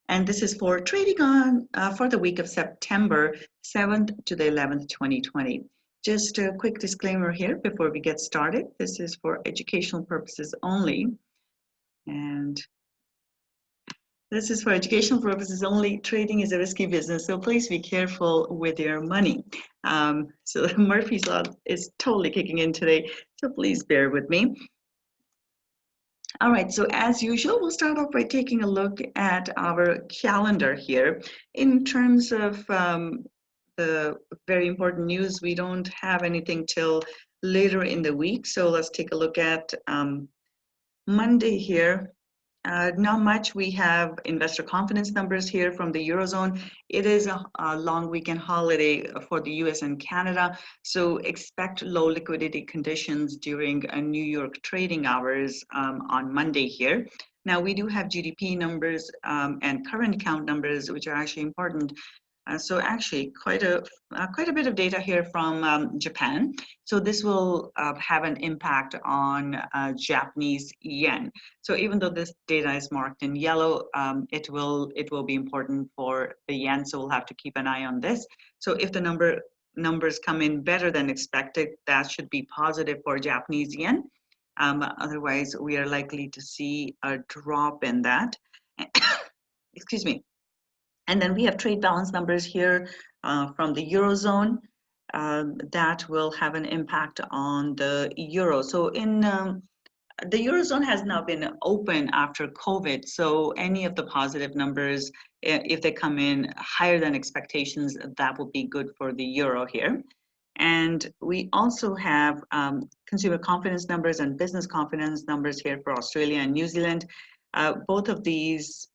And this is for trading on for the week of September 7th to the 11th, 2020. Just a quick disclaimer here before we get started. This is for educational purposes only. And this is for educational purposes only. Trading is a risky business, so please be careful with your money. So Murphy's Law is totally kicking in today, so please bear with me. All right, so as usual, we'll start off by taking a look at our calendar here. In terms of the very important news, we don't have anything till later in the week. So let's take a look at Monday here. Not much. We have investor confidence numbers here from the Eurozone. It is a long weekend holiday for the US and Canada, so expect low liquidity conditions during New York trading hours on Monday here. Now, we do have GDP numbers and current account numbers, which are actually important. So actually quite a bit of data here from Japan. So this will have an impact on Japanese yen. So even though this data is marked in yellow, it will be important for the yen. So we'll have to keep an eye on this. So if the numbers come in better than expected, that should be positive for Japanese yen. Otherwise, we are likely to see a drop in that. Excuse me. And then we have trade balance numbers here from the Eurozone that will have an impact on the euro. So in the Eurozone has now been open after COVID. So any of the positive numbers, if they come in higher than expectations, that will be good for the euro here. And we also have consumer confidence numbers and business confidence numbers here for Australia and New Zealand. Both of these,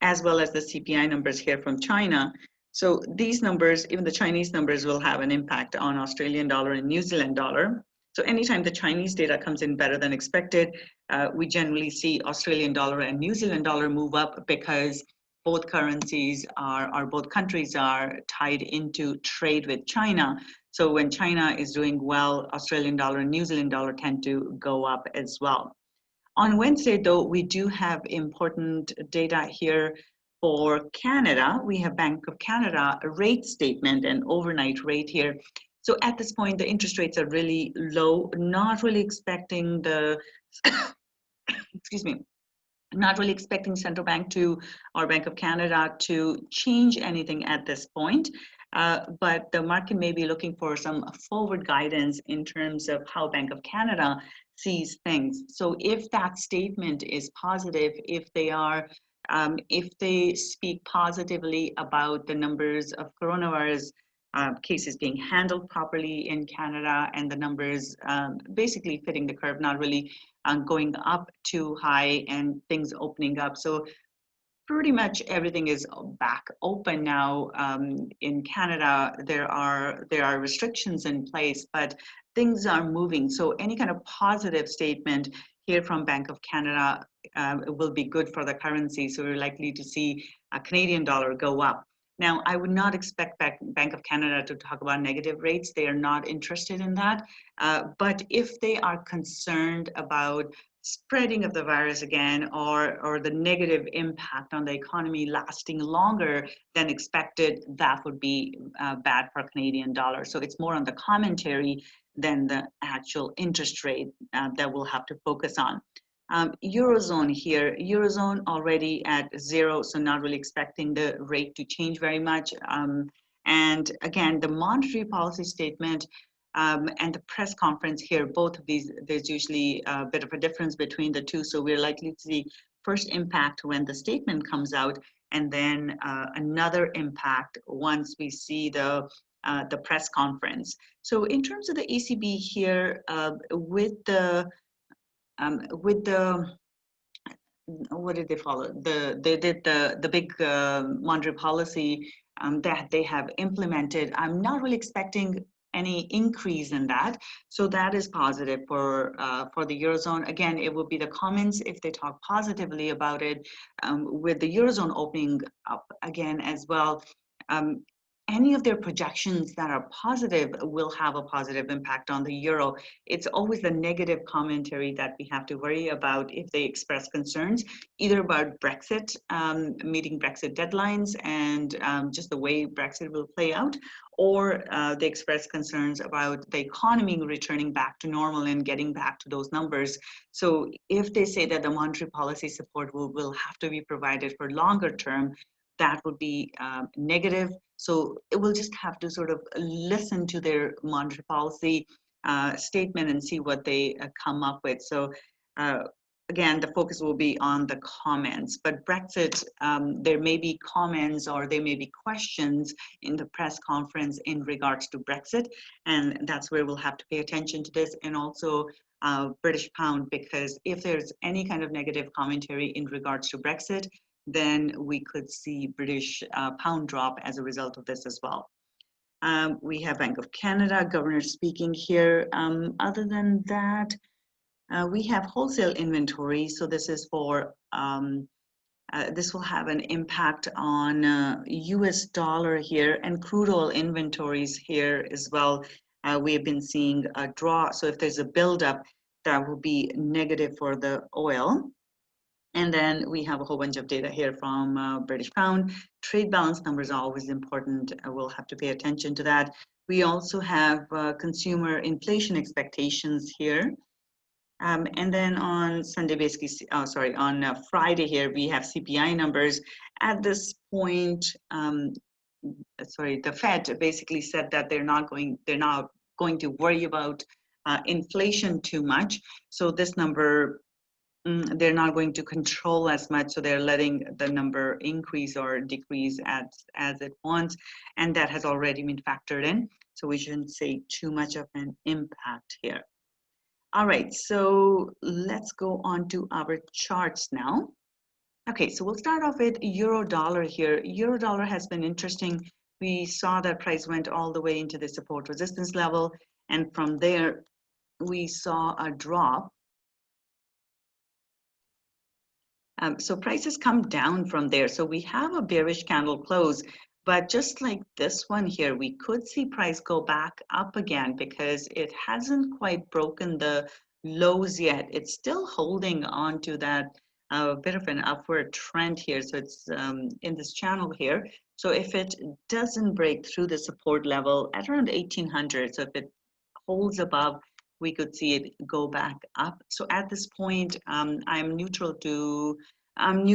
as well as the CPI numbers here from China. So these numbers, even the Chinese numbers, will have an impact on Australian dollar and New Zealand dollar. So anytime the Chinese data comes in better than expected, we generally see Australian dollar and New Zealand dollar move up because both countries are tied into trade with China. So when China is doing well, Australian dollar and New Zealand dollar tend to go up as well. On Wednesday, though, we do have important data here for Canada. We have Bank of Canada rate statement and overnight rate here. So at this point, the interest rates are really low, not really expecting the, excuse me, not really expecting central bank or Bank of Canada to change anything at this point. But the market may be looking for some forward guidance in terms of how Bank of Canada sees things. So if that statement is positive, if they speak positively about the numbers of coronavirus cases being handled properly in Canada and the numbers basically fitting the curve, not really going up too high and things opening up. So pretty much everything is back open now in Canada. There are restrictions in place, but things are moving. So any kind of positive statement here from Bank of Canada will be good for the currency. So we're likely to see a Canadian dollar go up. Now, I would not expect Bank of Canada to talk about negative rates. They are not interested in that. But if they are concerned about spreading of the virus again or the negative impact on the economy lasting longer than expected, that would be bad for Canadian dollar. So it's more on the commentary than the actual interest rate that we'll have to focus on. Eurozone here, Eurozone already at 0, so not really expecting the rate to change very much. And again, the monetary policy statement and the press conference here, both of these, there's usually a bit of a difference between the two. So we're likely to see first impact when the statement comes out, and then another impact once we see the press conference. So in terms of the ECB here, what did they follow? They did the big monetary policy that they have implemented. I'm not really expecting any increase in that, so that is positive for the Eurozone. Again, it will be the comments if they talk positively about it, with the Eurozone opening up again as well. any of their projections that are positive will have a positive impact on the euro. It's always the negative commentary that we have to worry about if they express concerns, either about Brexit, meeting Brexit deadlines and just the way Brexit will play out, or they express concerns about the economy returning back to normal and getting back to those numbers. So if they say that the monetary policy support will have to be provided for longer term, that would be negative. So it will just have to sort of listen to their monetary policy statement and see what they come up with. So again, the focus will be on the comments. But Brexit, there may be comments or there may be questions in the press conference in regards to Brexit. And that's where we'll have to pay attention to this. And also British pound, because if there's any kind of negative commentary in regards to Brexit, then we could see British pound drop as a result of this as well. We have Bank of Canada, governor speaking here. Other than that, we have wholesale inventory. So this is for, this will have an impact on US dollar here, and crude oil inventories here as well. We have been seeing a draw. So if there's a buildup, that will be negative for the oil. And then we have a whole bunch of data here from British pound. Trade balance numbers are always important. We'll have to pay attention to that. We also have consumer inflation expectations here. And then on Sunday, basically, on Friday here, we have CPI numbers. At this point, the Fed basically said that they're not going to worry about inflation too much. So this number, they're not going to control as much, so they're letting the number increase or decrease as it wants, and that has already been factored in, so we shouldn't say too much of an impact here. All right, so let's go on to our charts now. Okay, so we'll start off with euro dollar here. Euro dollar has been interesting. We saw that price went all the way into the support resistance level, and from there we saw a drop. So prices come down from there. So we have a bearish candle close, but just like this one here, we could see price go back up again because it hasn't quite broken the lows yet. It's still holding on to that bit of an upward trend here. So it's in this channel here. So if it doesn't break through the support level at around 1800, so if it holds above, we could see it go back up. So at this point, I'm neutral on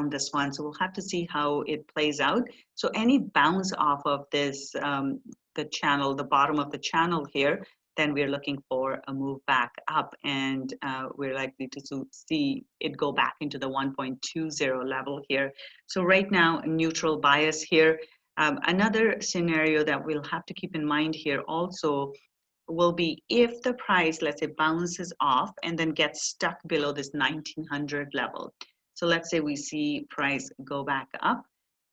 this one. So we'll have to see how it plays out. So any bounce off of this, the channel, the bottom of the channel here, then we're looking for a move back up, and we're likely to see it go back into the 1.20 level here. So right now, neutral bias here. Another scenario that we'll have to keep in mind here also will be if the price, let's say, bounces off and then gets stuck below this 1900 level. So let's say we see price go back up,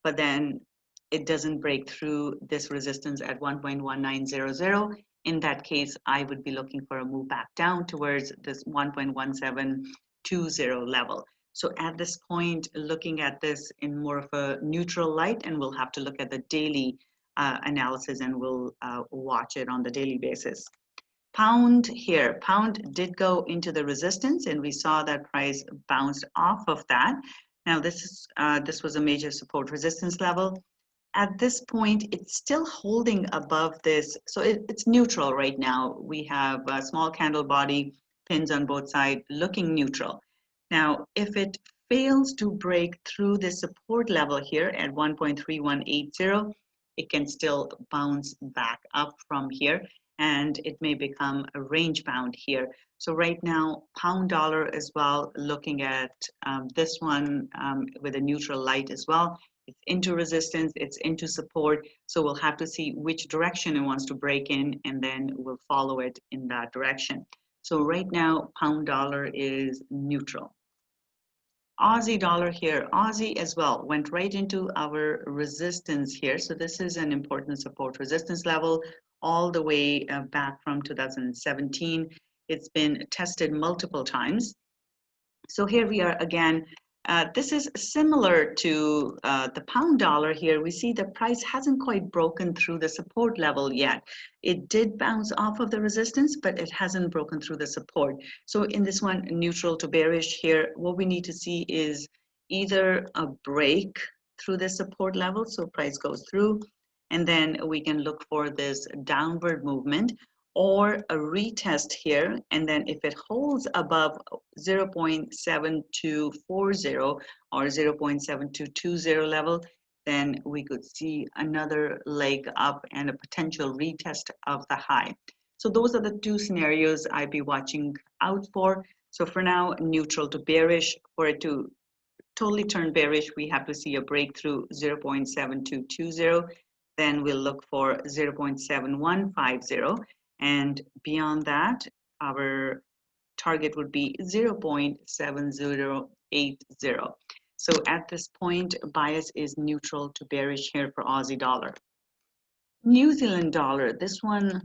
but then it doesn't break through this resistance at 1.1900. In that case, I would be looking for a move back down towards this 1.1720 level. So at this point, looking at this in more of a neutral light, and we'll have to look at the daily analysis, and we'll watch it on the daily basis. Pound here, pound did go into the resistance, and we saw that price bounced off of that. Now this was a major support resistance level. At this point, it's still holding above this, so it's neutral right now. We have a small candle body, pins on both sides, looking neutral. Now, if it fails to break through the support level here at 1.3180, it can still bounce back up from here, and it may become a range bound here. So right now, pound dollar as well, looking at this one with a neutral light as well. It's into resistance, it's into support. So we'll have to see which direction it wants to break in, and then we'll follow it in that direction. So right now, pound dollar is neutral. Aussie dollar here, Aussie as well, went right into our resistance here. So this is an important support resistance level all the way back from 2017. It's been tested multiple times. So here we are again This is similar to the pound dollar here. We see the price hasn't quite broken through the support level yet. It did bounce off of the resistance, but it hasn't broken through the support. So in this one, neutral to bearish here, what we need to see is either a break through the support level, so price goes through, and then we can look for this downward movement, or a retest here, and then if it holds above 0.7240 or 0.7220 level, then we could see another leg up and a potential retest of the high. So those are the two scenarios I'd be watching out for. So for now, neutral to bearish. For it to totally turn bearish, we have to see a breakthrough 0.7220. Then we'll look for 0.7150. And beyond that, our target would be 0.7080. So at this point, bias is neutral to bearish here for Aussie dollar. New Zealand dollar, this one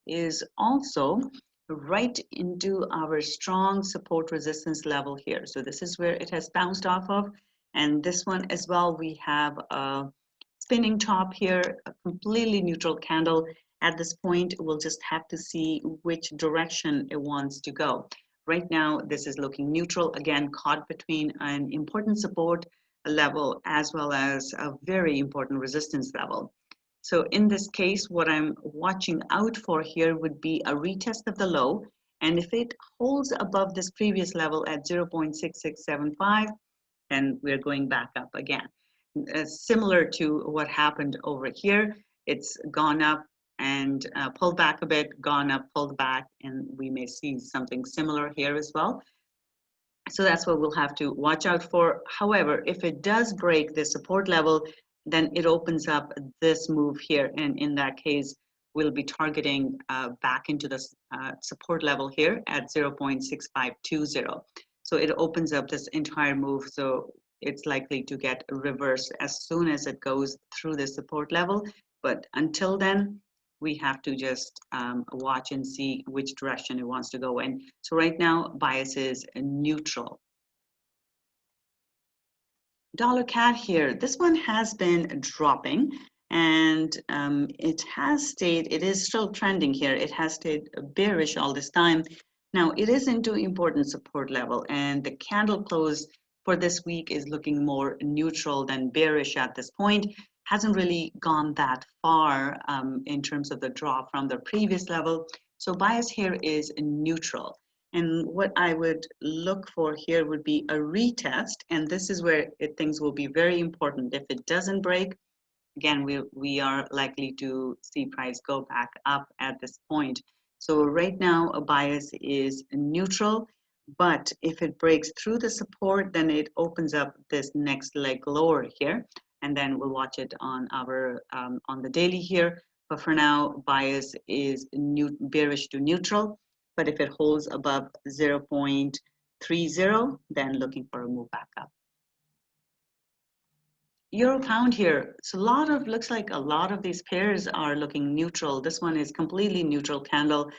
is also right into our strong support resistance level here. So this is where it has bounced off of. And this one as well, we have a spinning top here, a completely neutral candle. At this point, we'll just have to see which direction it wants to go. Right now, this is looking neutral, again, caught between an important support level as well as a very important resistance level. So in this case, what I'm watching out for here would be a retest of the low. And if it holds above this previous level at 0.6675, then we're going back up again. Similar to what happened over here, it's gone up and pulled back a bit, gone up, pulled back, and we may see something similar here as well. So that's what we'll have to watch out for. However, if it does break the support level, then it opens up this move here, and in that case, we'll be targeting back into the support level here at 0.6520. So it opens up this entire move, so it's likely to get reversed as soon as it goes through the support level. But until then, we have to just watch and see which direction it wants to go in. So right now, bias is neutral. Dollar CAD here, this one has been dropping, and it is still trending here. It has stayed bearish all this time. Now it is into important support level, and the candle close for this week is looking more neutral than bearish at this point. Hasn't really gone that far in terms of the drop from the previous level. So bias here is neutral. And what I would look for here would be a retest. And this is where things will be very important. If it doesn't break, again, we are likely to see price go back up at this point. So right now, a bias is neutral. But if it breaks through the support, then it opens up this next leg lower here. And then we'll watch it on our on the daily here. But for now, bias is bearish to neutral. But if it holds above 0.30, then looking for a move back up. Euro pound here. So looks like a lot of these pairs are looking neutral. This one is completely neutral candle.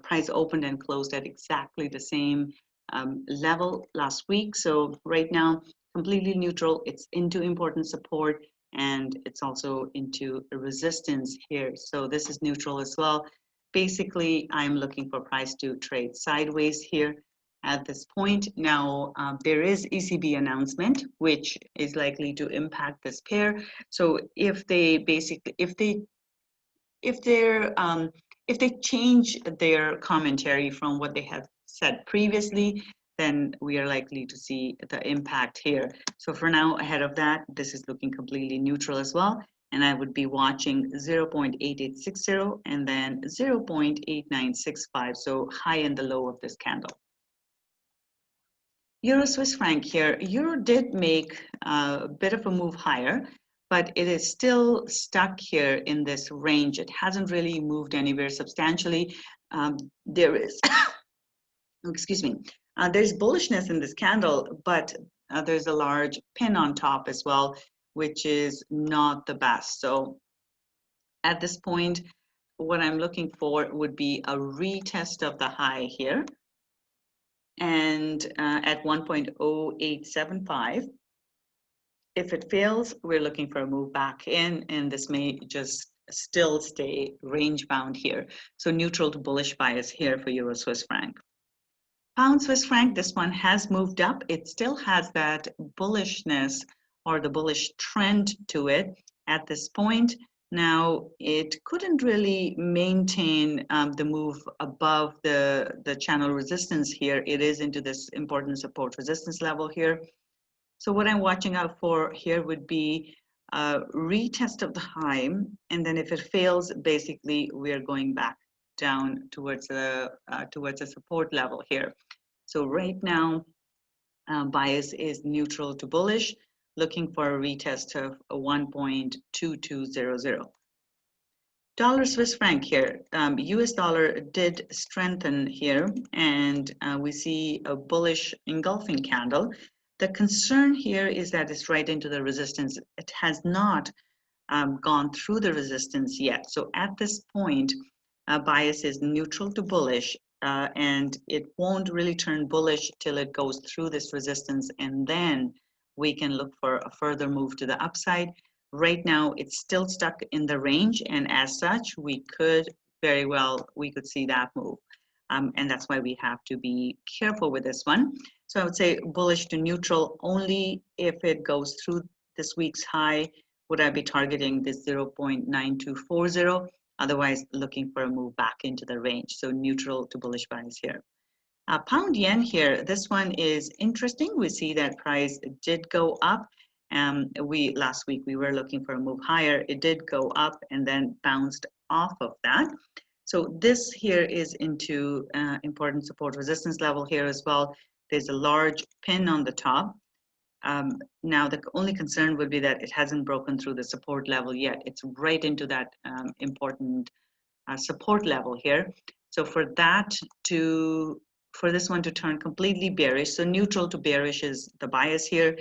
Price opened and closed at exactly the same level last week. So right now, completely neutral. It's into important support, and it's also into resistance here. So this is neutral as well. Basically, I'm looking for price to trade sideways here at this point. Now, there is ECB announcement, which is likely to impact this pair. So if they change their commentary from what they have said previously, then we are likely to see the impact here. So for now, ahead of that, this is looking completely neutral as well. And I would be watching 0.8860 and then 0.8965, so high and the low of this candle. Euro Swiss franc here. Euro did make a bit of a move higher, but it is still stuck here in this range. It hasn't really moved anywhere substantially. There is, excuse me, there's bullishness in this candle, but there's a large pin on top as well, which is not the best. So at this point, what I'm looking for would be a retest of the high here. and at 1.0875. If it fails, we're looking for a move back in, and this may just still stay range bound here. So neutral to bullish bias here for Euro Swiss franc. Pound Swiss franc, this one has moved up. It still has that bullishness or the bullish trend to it at this point. Now, it couldn't really maintain the move above the channel resistance here. It is into this important support resistance level here. So what I'm watching out for here would be a retest of the high, and then if it fails, basically we're going back down towards a support level here. So right now, bias is neutral to bullish, looking for a retest of 1.2200. Dollar Swiss franc here. US dollar did strengthen here, and we see a bullish engulfing candle. The concern here is that it's right into the resistance. It has not gone through the resistance yet. So at this point, bias is neutral to bullish, and it won't really turn bullish till it goes through this resistance, and then we can look for a further move to the upside. Right now, it's still stuck in the range, and as such, we could see that move. And that's why we have to be careful with this one. So I would say bullish to neutral only if it goes through this week's high. Would I be targeting this 0.9240? Otherwise, looking for a move back into the range. So neutral to bullish bias here. Pound yen here, this one is interesting. We see that price did go up. Last week we were looking for a move higher. It did go up and then bounced off of that. So this here is into important support resistance level here as well. There's a large pin on the top. Now the only concern would be that it hasn't broken through the support level yet. It's right into that important support level here. So for this one to turn completely bearish, so neutral to bearish is the bias here,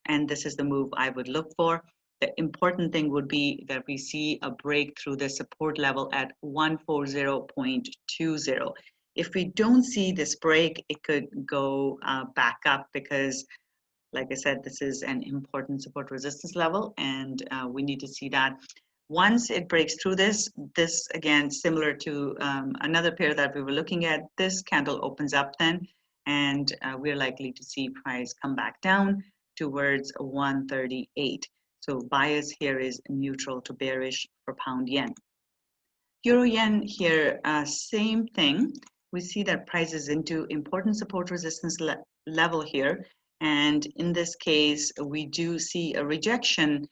and this is the move I would look for. The important thing would be that we see a break through the support level at 140.20. If we don't see this break, it could go back up because, like I said, this is an important support resistance level, and we need to see that. Once it breaks through this again, similar to another pair that we were looking at, this candle opens up then, and we're likely to see price come back down towards 138. So bias here is neutral to bearish for pound yen. Euro yen here, same thing. We see that price is into important support resistance level here. And in this case, we do see a rejection.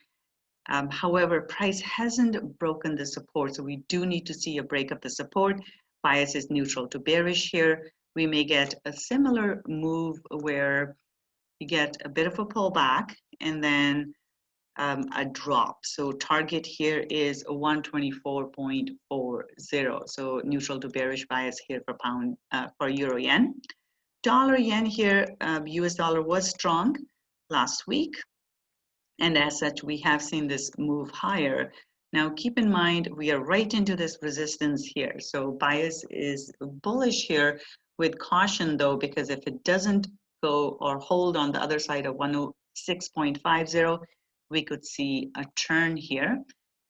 However, price hasn't broken the support, so we do need to see a break of the support. Bias is neutral to bearish here. We may get a similar move where you get a bit of a pullback and then a drop. So target here is 124.40. So neutral to bearish bias here for Euro yen. Dollar yen here, US dollar was strong last week, and as such we have seen this move higher. Now keep in mind we are right into this resistance here, so bias is bullish here with caution though, because if it doesn't go or hold on the other side of 106.50, we could see a turn here.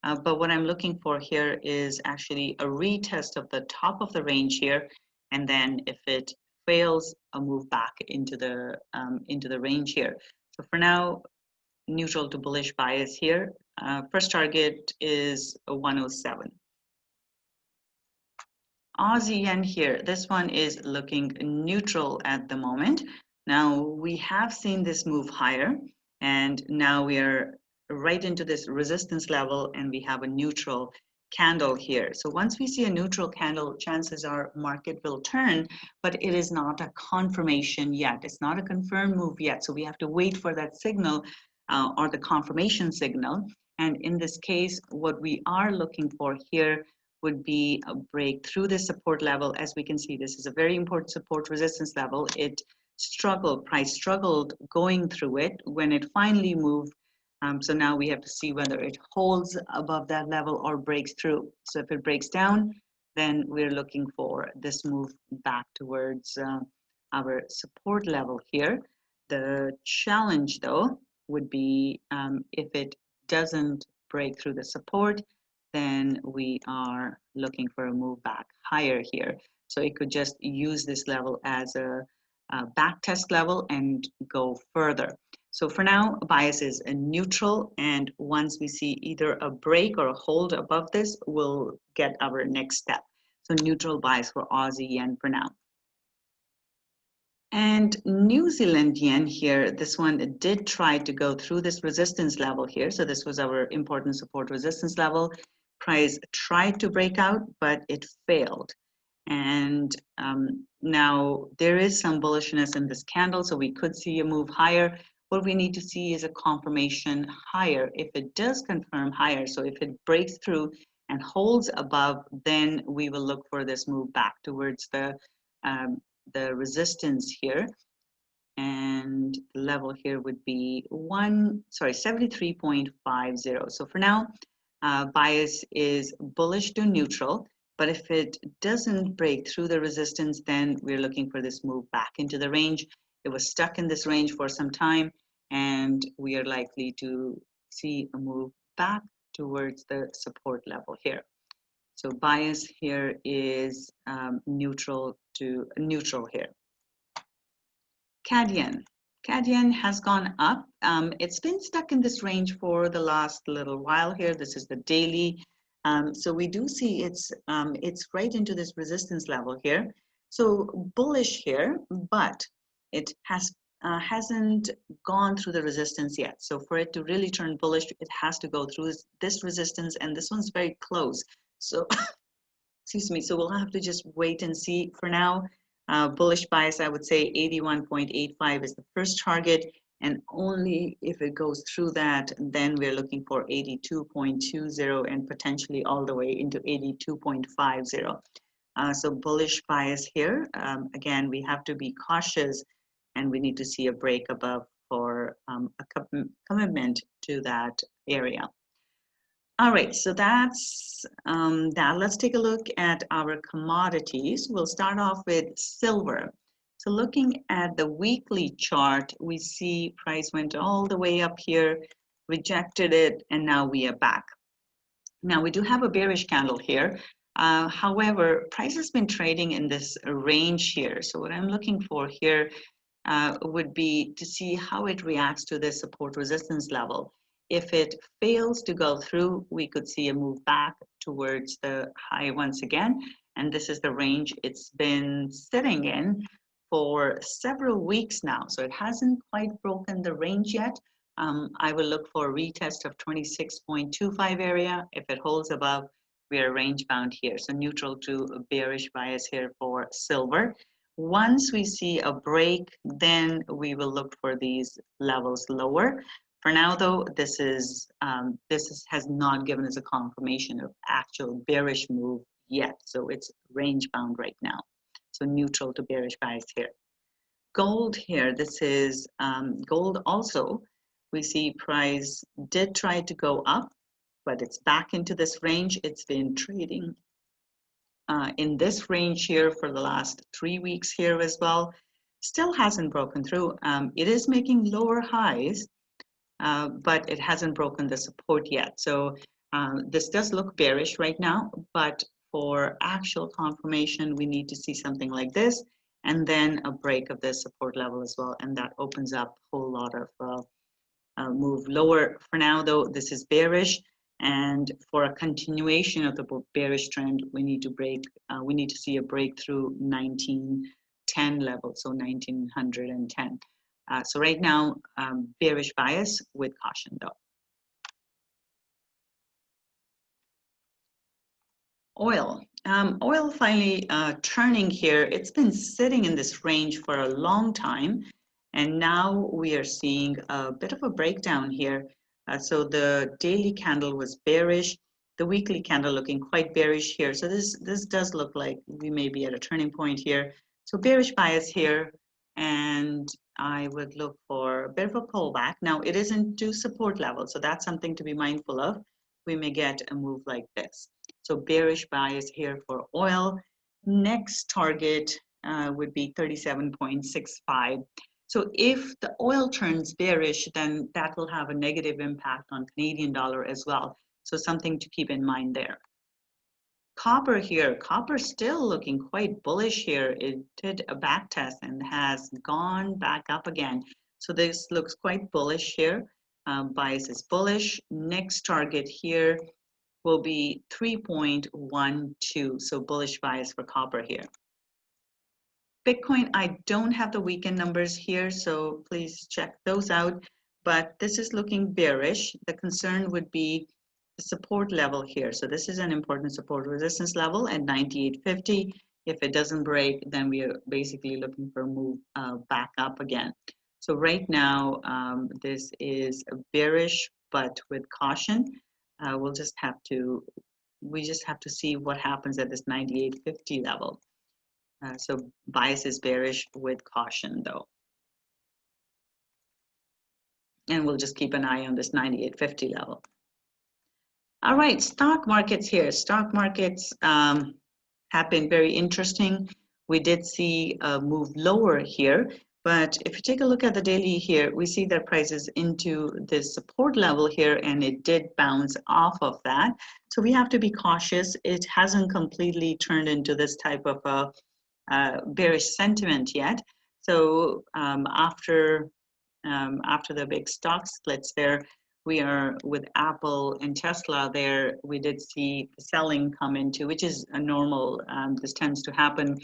But what I'm looking for here is actually a retest of the top of the range here, and then if it fails, a move back into the range here. So for now, neutral to bullish bias here. First target is 107. Aussie yen here, this one is looking neutral at the moment. Now we have seen this move higher, and now we are right into this resistance level, and we have a neutral candle here. So once we see a neutral candle, chances are market will turn, but it is not a confirmation yet. It's not a confirmed move yet. So we have to wait for that signal or the confirmation signal. And in this case, what we are looking for here would be a break through the support level. As we can see, this is a very important support resistance level. Price struggled going through it when it finally moved. So now we have to see whether it holds above that level or breaks through. So if it breaks down, then we're looking for this move back towards our support level here. The challenge though would be if it doesn't break through the support, then we are looking for a move back higher here. So it could just use this level as a back test level and go further. So for now, bias is a neutral, and once we see either a break or a hold above this, we'll get our next step. So neutral bias for Aussie yen for now. And New Zealand yen here, this one did try to go through this resistance level here. So this was our important support resistance level. Price tried to break out, but it failed. And now there is some bullishness in this candle, so we could see a move higher. What we need to see is a confirmation higher. If it does confirm higher, so if it breaks through and holds above, then we will look for this move back towards the resistance here. And the level here would be 73.50. So for now, bias is bullish to neutral. But if it doesn't break through the resistance, then we're looking for this move back into the range. It was stuck in this range for some time, and we are likely to see a move back towards the support level here. So bias here is neutral here. CAD yen. CAD yen has gone up. It's been stuck in this range for the last little while here. This is the daily. So we do see it's right into this resistance level here. So bullish here, but it hasn't gone through the resistance yet. So for it to really turn bullish, it has to go through this resistance, and this one's very close. So excuse me. So we'll have to just wait and see. For now, bullish bias, I would say 81.85 is the first target. And only if it goes through that, then we're looking for 82.20 and potentially all the way into 82.50. So bullish bias here. Again, we have to be cautious, and we need to see a break above for a commitment to that area. All right, so that's that. Let's take a look at our commodities. We'll start off with silver. So looking at the weekly chart, we see price went all the way up here, rejected it, and now we are back. Now we do have a bearish candle here. However, price has been trading in this range here. So what I'm looking for here would be to see how it reacts to this support resistance level. If it fails to go through, we could see a move back towards the high once again. And this is the range it's been sitting in for several weeks now. So it hasn't quite broken the range yet. I will look for a retest of 26.25 area. If it holds above, we are range bound here. So neutral to a bearish bias here for silver. Once we see a break, then we will look for these levels lower. For now, though, this has not given us a confirmation of actual bearish move yet. So it's range bound right now. So neutral to bearish bias here. Gold here, this is gold also. We see price did try to go up, but it's back into this range. It's been trading in this range here for the last 3 weeks here as well. Still hasn't broken through. It is making lower highs, but it hasn't broken the support yet. So this does look bearish right now, but for actual confirmation, we need to see something like this, and then a break of this support level as well, and that opens up a whole lot of move lower. For now, though, this is bearish, and for a continuation of the bearish trend, we need to see a breakthrough 1910 level, so 1910. So right now, bearish bias with caution though. Oil. Oil finally turning here. It's been sitting in this range for a long time, and now we are seeing a bit of a breakdown here. So the daily candle was bearish, the weekly candle looking quite bearish here. So this does look like we may be at a turning point here. So bearish bias here, and I would look for a bit of a pullback. Now it isn't to support level, so that's something to be mindful of. We may get a move like this. So bearish bias here for oil. Next target would be 37.65. So if the oil turns bearish, then that will have a negative impact on Canadian dollar as well. So something to keep in mind there. Copper here, copper still looking quite bullish here. It did a back test and has gone back up again. So this looks quite bullish here. Bias is bullish. Next target here will be 3.12. So bullish bias for copper here. Bitcoin, I don't have the weekend numbers here, so please check those out. But this is looking bearish. The concern would be the support level here. So this is an important support resistance level at 98.50. If it doesn't break, then we are basically looking for a move back up again. So right now, this is bearish, but with caution. We just have to see what happens at this 98.50 level. So bias is bearish with caution though. And we'll just keep an eye on this 98.50 level. All right, stock markets here. Stock markets have been very interesting. We did see a move lower here, but if you take a look at the daily here, we see that price is into this support level here, and it did bounce off of that. So we have to be cautious. It hasn't completely turned into this type of a bearish sentiment yet. So after the big stock splits there, we are with Apple and Tesla there, we did see selling come into, which is a normal, this tends to happen.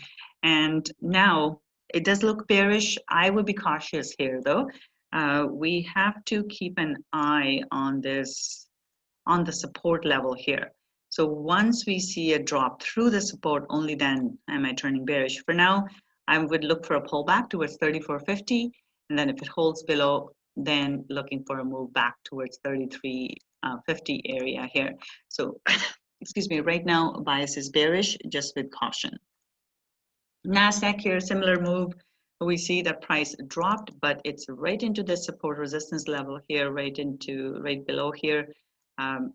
And now it does look bearish. I would be cautious here though. We have to keep an eye on this, on the support level here. So once we see a drop through the support, only then am I turning bearish. For now, I would look for a pullback towards 34.50, and then if it holds below, then looking for a move back towards 33.50 area here. So, excuse me, right now bias is bearish, just with caution. Nasdaq here, similar move. We see that price dropped, but it's right into the support resistance level here, right below here.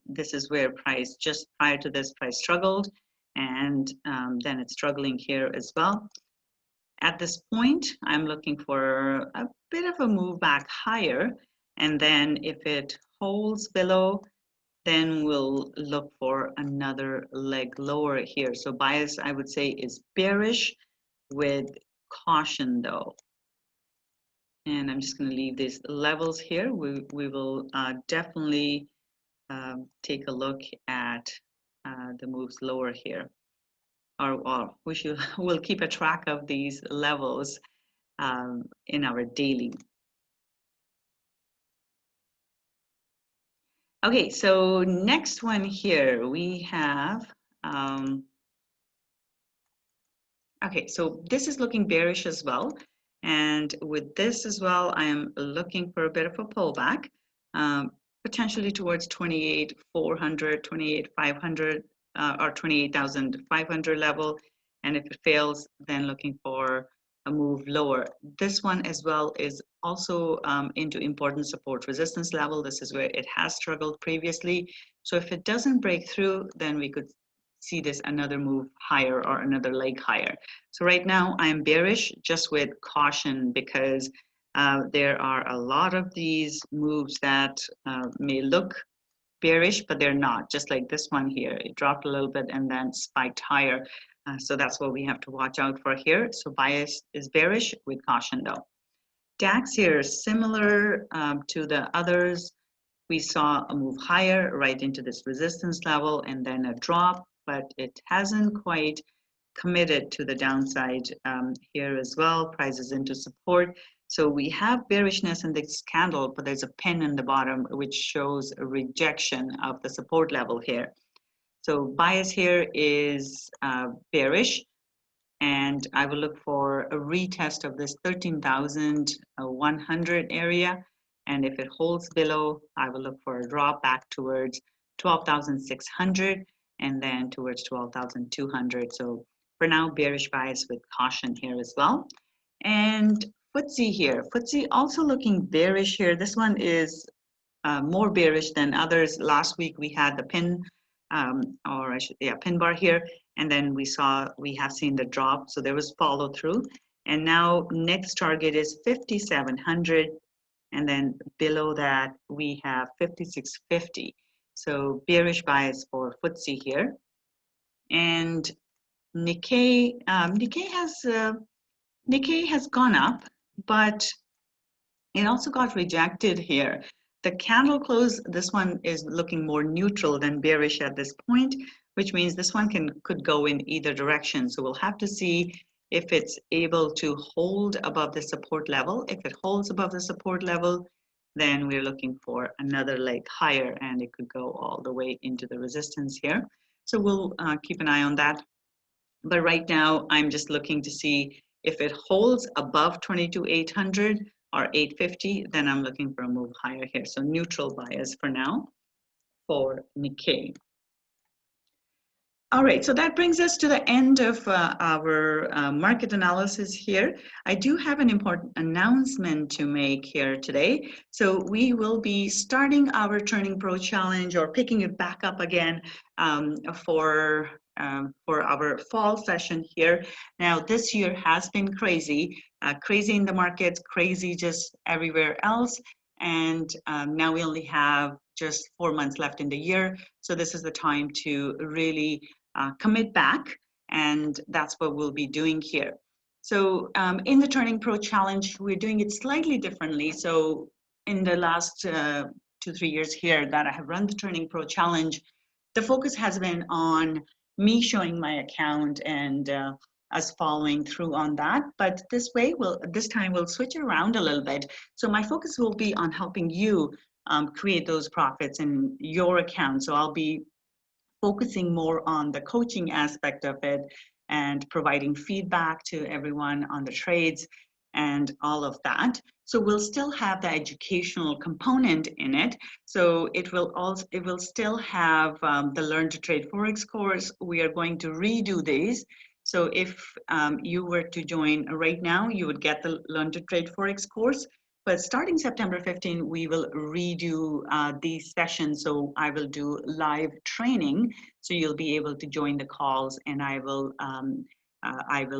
This is where price, just prior to this, price struggled, and then it's struggling here as well. At this point, I'm looking for a bit of a move back higher, and then if it holds below, then we'll look for another leg lower here. So bias, I would say, is bearish with caution though. And I'm just going to leave these levels here. We will definitely take a look at the moves lower here, or we'll keep a track of these levels in our daily. Okay, so next one here we have. Okay, so this is looking bearish as well, and with this as well, I am looking for a bit of a pullback. Potentially towards 28,400, 28,500, or 28,500 level. And if it fails, then looking for a move lower. This one as well is also into important support resistance level. This is where it has struggled previously. So if it doesn't break through, then we could see this another move higher or another leg higher. So right now I'm bearish, just with caution, because there are a lot of these moves that may look bearish, but they're not, just like this one here. It dropped a little bit and then spiked higher. So that's what we have to watch out for here. So bias is bearish with caution though. DAX here, similar to the others. We saw a move higher right into this resistance level and then a drop, but it hasn't quite committed to the downside here as well. Price is into support. So we have bearishness in this candle, but there's a pin in the bottom which shows a rejection of the support level here. So bias here is bearish, and I will look for a retest of this 13,100 area. And if it holds below, I will look for a drop back towards 12,600 and then towards 12,200. So for now, bearish bias with caution here as well. And FTSE here, FTSE also looking bearish here. This one is more bearish than others. Last week we had the pin, pin bar here, and then we have seen the drop, so there was follow through, and now next target is 5,700, and then below that we have 5,650. So bearish bias for FTSE here, and Nikkei has gone up, but it also got rejected here. The candle close, this one is looking more neutral than bearish at this point, which means this one could go in either direction. So we'll have to see if it's able to hold above the support level. If it holds above the support level, then we're looking for another leg higher, and it could go all the way into the resistance here. So we'll keep an eye on that. But right now, I'm just looking to see if it holds above 22,800 or 850, then I'm looking for a move higher here. So neutral bias for now for Nikkei. All right, so that brings us to the end of our market analysis here. I do have an important announcement to make here today. So we will be starting our Turning Pro Challenge, or picking it back up again for our fall session here. Now, this year has been crazy in the markets, crazy just everywhere else. And now we only have just 4 months left in the year. So this is the time to really commit back, and that's what we'll be doing here. So in the Turning Pro Challenge, we're doing it slightly differently. So in the last 2-3 years here that I have run the Turning Pro Challenge, the focus has been on me showing my account and us following through on that. But this time we'll switch it around a little bit. So my focus will be on helping you create those profits in your account. So I'll be focusing more on the coaching aspect of it and providing feedback to everyone on the trades and all of that. So we'll still have the educational component in it. So it will still have the Learn to Trade Forex course. We are going to redo these. So if you were to join right now, you would get the Learn to Trade Forex course. But starting September 15, we will redo these sessions. So I will do live training. So you'll be able to join the calls, and I will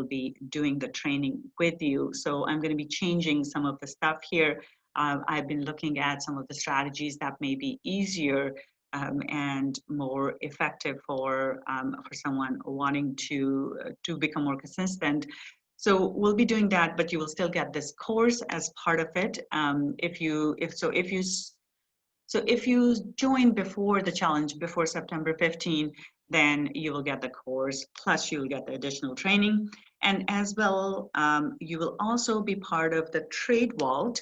be doing the training with you. So I'm going to be changing some of the stuff here. I've been looking at some of the strategies that may be easier and more effective for someone wanting to become more consistent. So we'll be doing that, but you will still get this course as part of it. If you join before the challenge, before September 15, then you will get the course, plus you will get the additional training. And as well, you will also be part of the Trade Vault.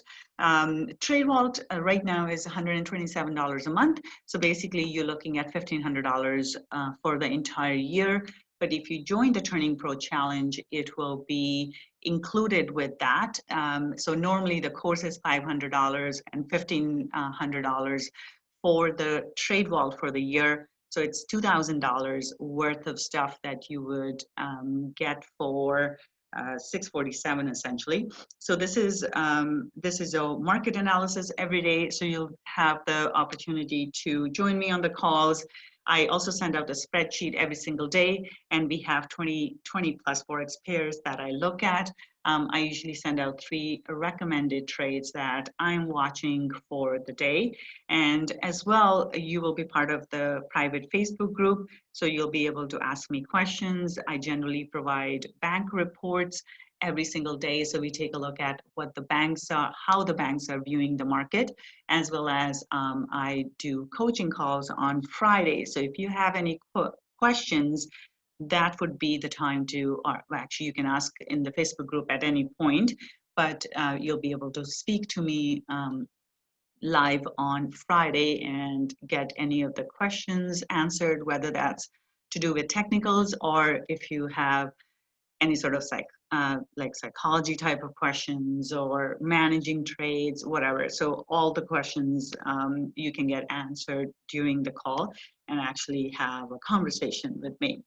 Trade Vault right now is $127 a month. So basically you're looking at $1,500 for the entire year. But if you join the Turning Pro Challenge, it will be included with that. So normally the course is $500 and $1,500 for the Trade Vault for the year. So it's $2,000 worth of stuff that you would get for $647 essentially. So this is a market analysis every day. So you'll have the opportunity to join me on the calls. I also send out a spreadsheet every single day, and we have 20 plus Forex pairs that I look at. I usually send out 3 recommended trades that I'm watching for the day. And as well, you will be part of the private Facebook group, so you'll be able to ask me questions. I generally provide bank reports every single day. So we take a look at what the banks are, how the banks are viewing the market, as well as I do coaching calls on Friday. So if you have any questions, that would be the time to, or actually you can ask in the Facebook group at any point, but you'll be able to speak to me live on Friday and get any of the questions answered, whether that's to do with technicals or if you have any sort of like psychology type of questions or managing trades, whatever. So all the questions you can get answered during the call and actually have a conversation with me.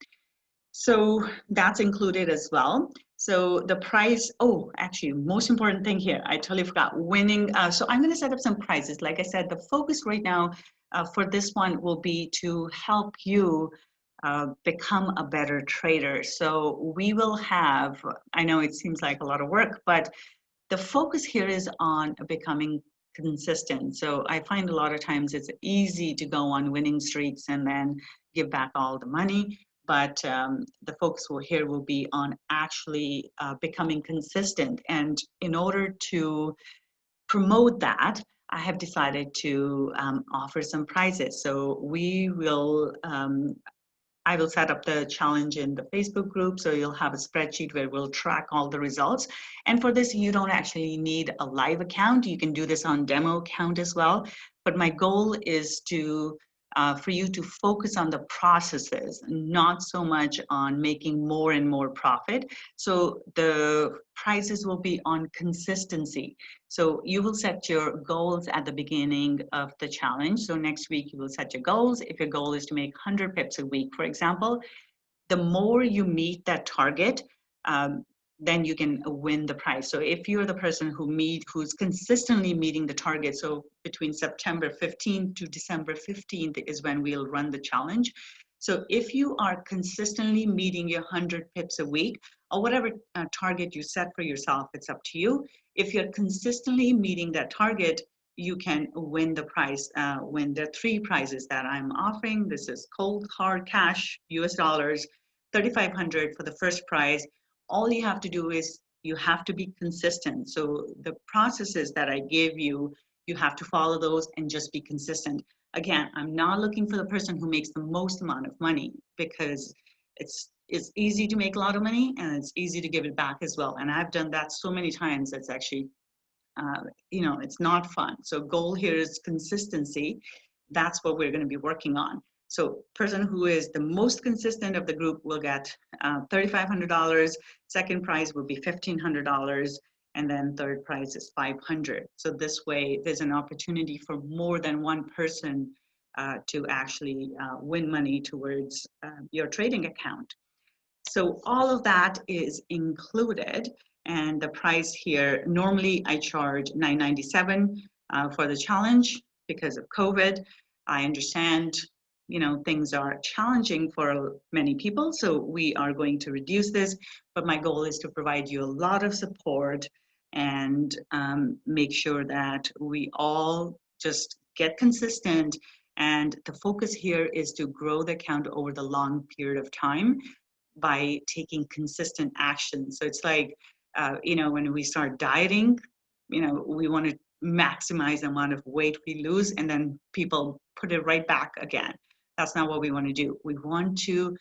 So that's included as well. So the price, oh, actually, most important thing here, I totally forgot, winning. So I'm going to set up some prices. Like I said, the focus right now for this one will be to help you become a better trader. So we will have, I know it seems like a lot of work, but the focus here is on becoming consistent. So I find a lot of times it's easy to go on winning streaks and then give back all the money. But the focus here will be on actually becoming consistent. And in order to promote that, I have decided to offer some prizes. So I will set up the challenge in the Facebook group, so you'll have a spreadsheet where we'll track all the results. And for this, you don't actually need a live account. You can do this on demo account as well. But my goal is for you to focus on the processes, not so much on making more and more profit. So the prizes will be on consistency. So you will set your goals at the beginning of the challenge. So next week you will set your goals. If your goal is to make 100 pips a week, for example, the more you meet that target, then you can win the prize. So if you're the person who's consistently meeting the target, so between September 15th to December 15th is when we'll run the challenge. So if you are consistently meeting your 100 pips a week, or whatever target you set for yourself, it's up to you. If you're consistently meeting that target, you can win the prize. Win the 3 prizes that I'm offering. This is cold hard cash, US dollars, 3,500 for the first prize. All you have to do is you have to be consistent. So the processes that I give you, you have to follow those and just be consistent. Again, I'm not looking for the person who makes the most amount of money, because it's easy to make a lot of money and it's easy to give it back as well. And I've done that so many times. It's actually, it's not fun. So goal here is consistency. That's what we're going to be working on. So person who is the most consistent of the group will get $3,500. Second prize will be $1,500. And then third prize is $500. So this way, there's an opportunity for more than one person to actually win money towards your trading account. So all of that is included. And the price here, normally I charge $9.97 for the challenge because of COVID. I understand, things are challenging for many people, so we are going to reduce this, but my goal is to provide you a lot of support and make sure that we all just get consistent. And the focus here is to grow the account over the long period of time by taking consistent action. So it's like, when we start dieting, we want to maximize the amount of weight we lose, and then people put it right back again. That's not what we want to do. We want to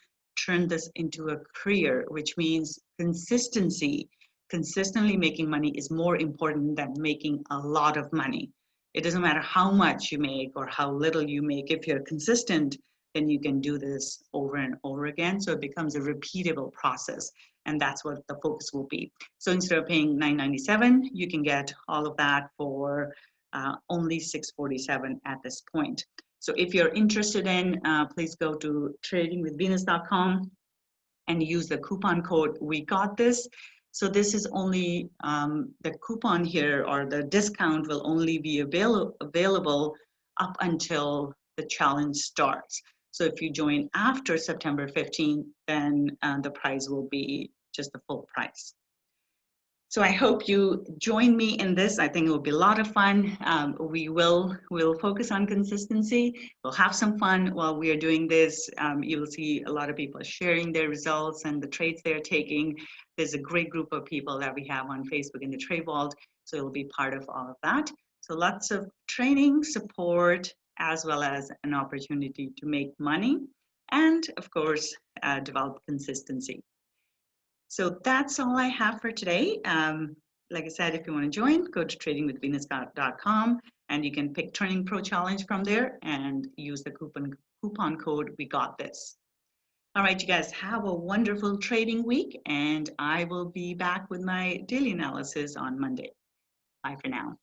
turn this into a career, which means consistency. Consistently making money is more important than making a lot of money. It doesn't matter how much you make or how little you make. If you're consistent, then you can do this over and over again. So it becomes a repeatable process. And that's what the focus will be. So instead of paying $9.97, you can get all of that for only $6.47 at this point. So if you're interested in, please go to tradingwithvenus.com and use the coupon code We Got This. So this is only the coupon here, or the discount will only be available up until the challenge starts. So if you join after September 15th, then the price will be just the full price. So I hope you join me in this. I think it will be a lot of fun. We'll focus on consistency. We'll have some fun while we are doing this. You will see a lot of people sharing their results and the trades they're taking. There's a great group of people that we have on Facebook in the Trade Vault, so it'll be part of all of that. So lots of training, support, as well as an opportunity to make money, and of course, develop consistency. So that's all I have for today. Like I said, if you want to join, go to tradingwithvenus.com and you can pick Turning Pro Challenge from there and use the coupon code We Got This. All right, you guys, have a wonderful trading week, and I will be back with my daily analysis on Monday. Bye for now.